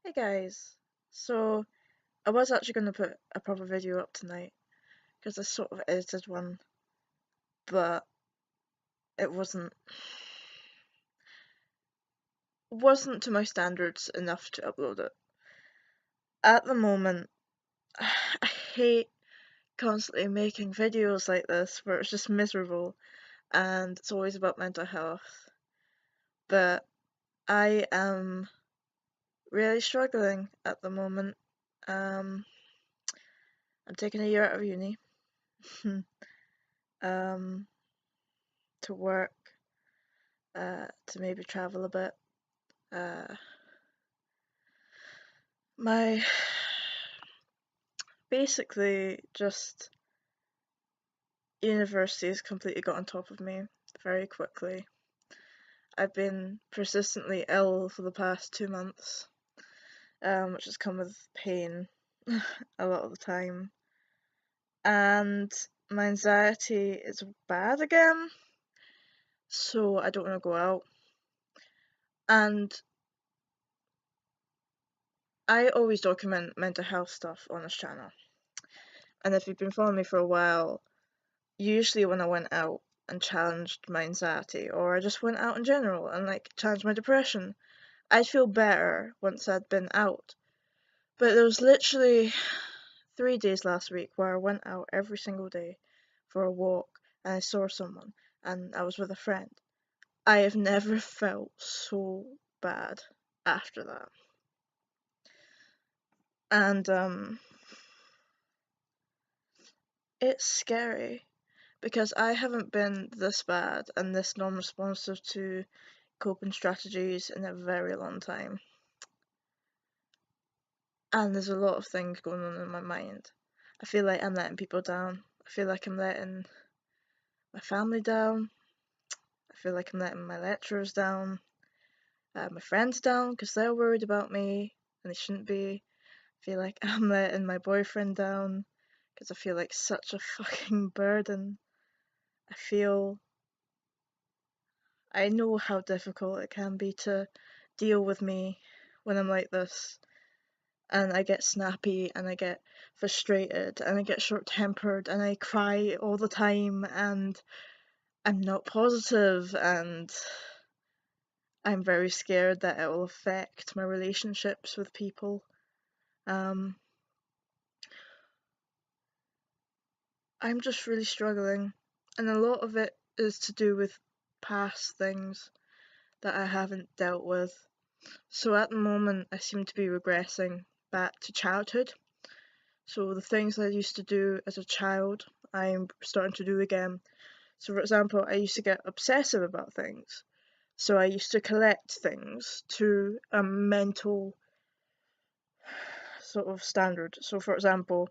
Hey guys, so I was actually going to put a proper video up tonight because I sort of edited one, but it wasn't to my standards enough to upload it. At the moment, I hate constantly making videos like this where it's just miserable and it's always about mental health, but I am really struggling at the moment. Um, I'm taking a year out of uni um, to work, to maybe travel a bit. Uh, my basically just university has completely got on top of me very quickly. I've been persistently ill for the past 2 months, which has come with pain a lot of the time, and my anxiety is bad again, so I don't want to go out. And I always document mental health stuff on this channel, and if you've been following me for a while, usually when I went out and challenged my anxiety, or I just went out in general and challenged my depression, I'd feel better once I'd been out. But there was literally 3 days last week where I went out every single day for a walk and I saw someone and I was with a friend. I have never felt so bad after that. And it's scary because I haven't been this bad and this non-responsive to coping strategies in a very long time. And there's a lot of things going on in my mind. I feel like I'm letting people down. I feel like I'm letting my family down. I feel like I'm letting my lecturers down, my friends down because they're worried about me and they shouldn't be. I feel like I'm letting my boyfriend down because I feel like such a fucking burden. I feel I know how difficult it can be to deal with me when I'm like this, and I get snappy and I get frustrated and I get short-tempered and I cry all the time and I'm not positive and I'm very scared that it will affect my relationships with people. Um, I'm just really struggling, and a lot of it is to do with past things that I haven't dealt with. So at the moment, I seem to be regressing back to childhood. So the things I used to do as a child, I'm starting to do again. So for example, I used to get obsessive about things. So I used to collect things to a mental sort of standard. So for example,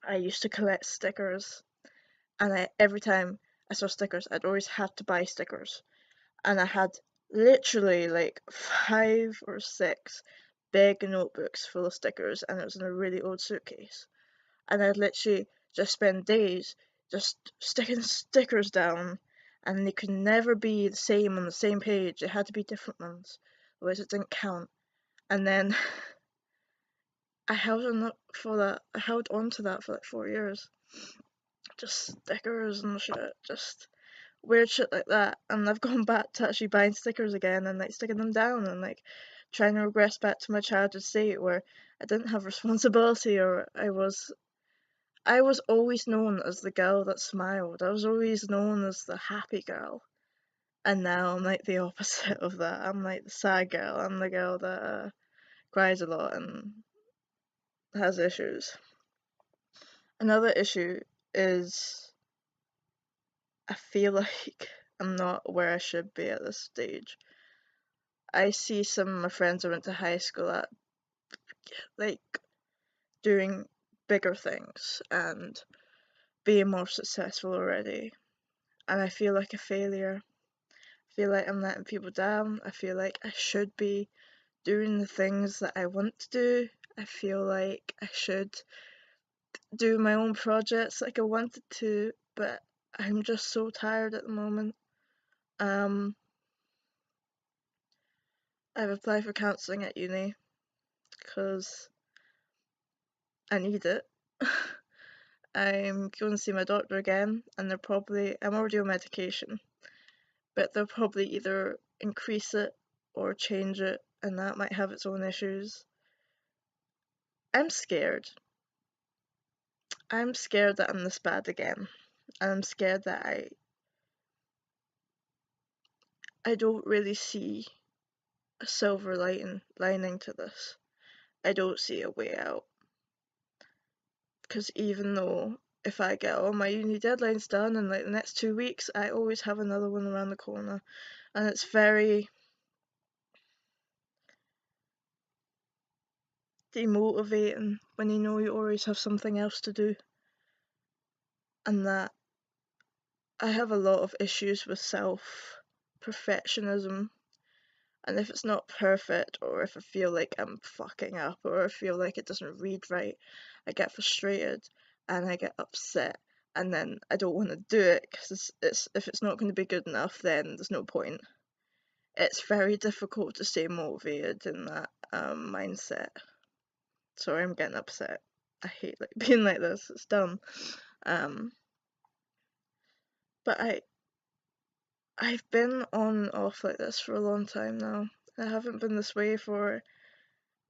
I used to collect stickers, and every time I saw stickers, I'd always have to buy stickers. And I had literally like 5 or 6 big notebooks full of stickers, and it was in a really old suitcase. And I'd literally just spend days just sticking stickers down, and they could never be the same on the same page. It had to be different ones, otherwise it didn't count. And then I held on for that. I held on to that for like 4 years, just stickers and shit, just weird shit like that. And I've gone back to actually buying stickers again and sticking them down and trying to regress back to my childhood state where I didn't have responsibility, or I was always known as the girl that smiled. I was always known as the happy girl. And now I'm like the opposite of that. I'm like the sad girl. I'm the girl that cries a lot and has issues. Another issue is I feel like I'm not where I should be at this stage. I see some of my friends I went to high school at like doing bigger things and being more successful already, and I feel like a failure. I feel like I'm letting people down. I feel like I should be doing the things that I want to do. I feel like I should do my own projects like I wanted to, but I'm just so tired at the moment. Um, I've applied for counselling at uni, because I need it. I'm going to see my doctor again, and I'm already on medication, but they'll probably either increase it or change it, and that might have its own issues. I'm scared. I'm scared that I'm this bad again, and I'm scared that I don't really see a silver lining to this. I don't see a way out. Because even though if I get all my uni deadlines done in like the next 2 weeks, I always have another one around the corner. And it's very demotivating when you know you always have something else to do. And that I have a lot of issues with self-perfectionism. And if it's not perfect, or if I feel like I'm fucking up, or I feel like it doesn't read right, I get frustrated and I get upset, and then I don't want to do it because if it's not going to be good enough, then there's no point. It's very difficult to stay motivated in that mindset. Sorry, I'm getting upset. I hate like being like this. It's dumb. Um, but I've been on and off like this for a long time now. I haven't been this way for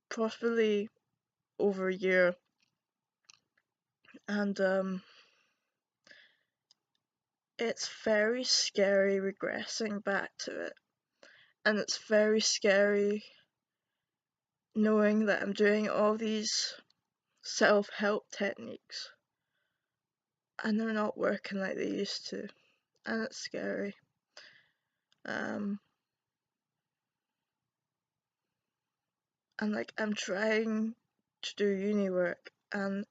possibly over a year, and it's very scary regressing back to it, and it's very scary knowing that I'm doing all these self-help techniques and they're not working like they used to, and it's scary. And like I'm trying to do uni work, and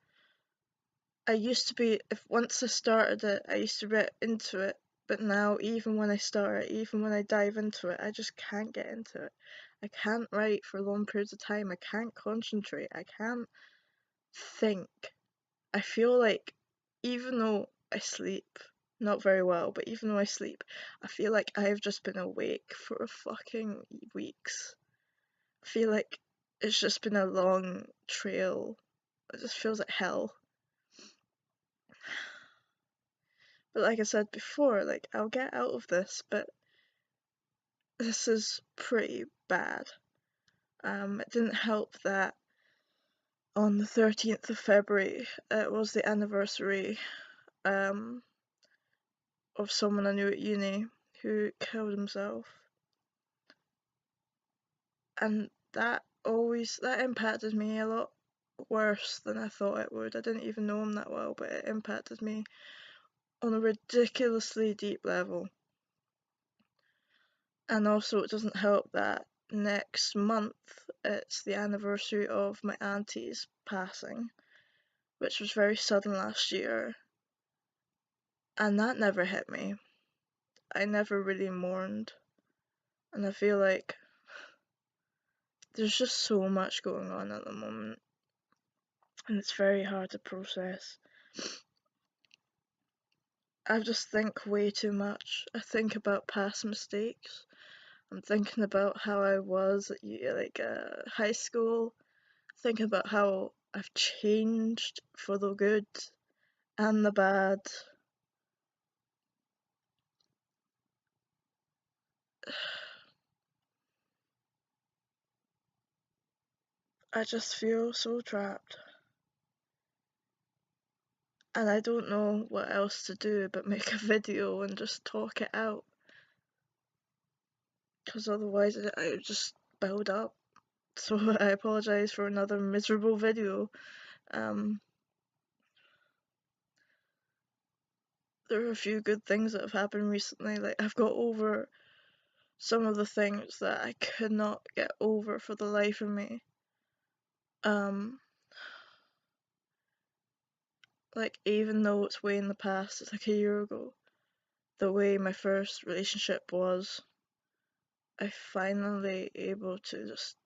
I used to be, if once I started it, I used to get into it, but now even when I start it, even when I dive into it, I just can't get into it. I can't write for long periods of time. I can't concentrate. I can't think. I feel like even though I sleep not very well, but even though I sleep, I feel like I've just been awake for fucking weeks. I feel like it's just been a long trail. It just feels like hell. But like I said before, like I'll get out of this, but this is pretty bad. It didn't help that on the 13th of February it was the anniversary of someone I knew at uni who killed himself. And that impacted me a lot worse than I thought it would. I didn't even know him that well, but it impacted me on a ridiculously deep level. And also it doesn't help that next month it's the anniversary of my auntie's passing, which was very sudden last year, and that never hit me. I never really mourned, and I feel like there's just so much going on at the moment, and it's very hard to process. I just think way too much. I think about past mistakes. I'm thinking about how I was at high school, thinking about how I've changed for the good and the bad. I just feel so trapped. And I don't know what else to do but make a video and just talk it out. Because otherwise I would just build up. So I apologise for another miserable video. There are a few good things that have happened recently. Like I've got over some of the things that I could not get over for the life of me. Like even though it's way in the past, it's like a year ago, the way my first relationship was, I finally able to just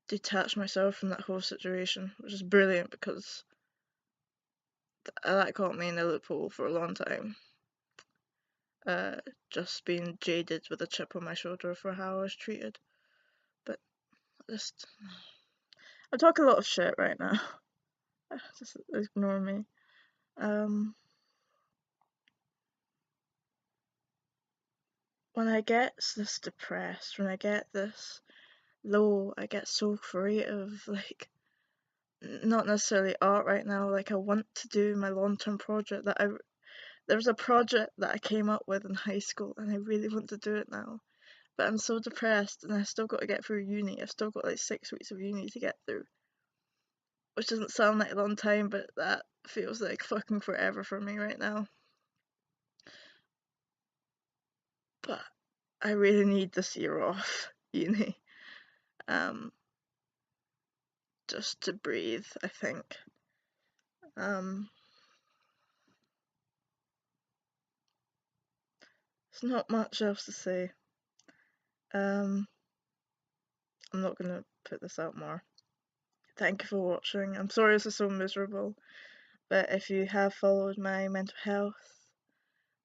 detach myself from that whole situation, which is brilliant because that caught me in a loophole for a long time. Just being jaded with a chip on my shoulder for how I was treated. But just, I talk a lot of shit right now. Just ignore me. When I get this depressed, when I get this low, I get so creative. Like, not necessarily art right now. Like, I want to do my long-term project that there was a project that I came up with in high school, and I really want to do it now. But I'm so depressed, and I still got to get through uni. I've still got like 6 weeks of uni to get through, which doesn't sound like a long time, but that feels like fucking forever for me right now. But I really need this year off uni, um, just to breathe, I think. Um, there's not much else to say. I'm not gonna put this out more. Thank you for watching. I'm sorry this is so miserable, but if you have followed my mental health,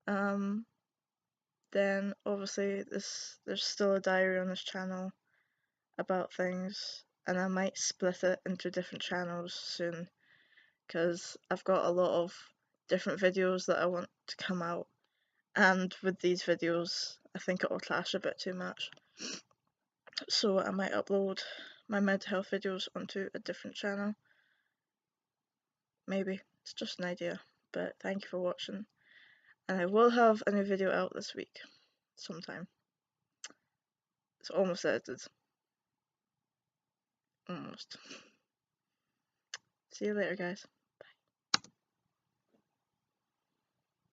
then obviously there's still a diary on this channel about things, and I might split it into different channels soon, because I've got a lot of different videos that I want to come out, and with these videos I think it will clash a bit too much, so I might upload my mental health videos onto a different channel. Maybe. It's just an idea. But thank you for watching, and I will have a new video out this week sometime. It's almost edited. Almost. See you later, guys.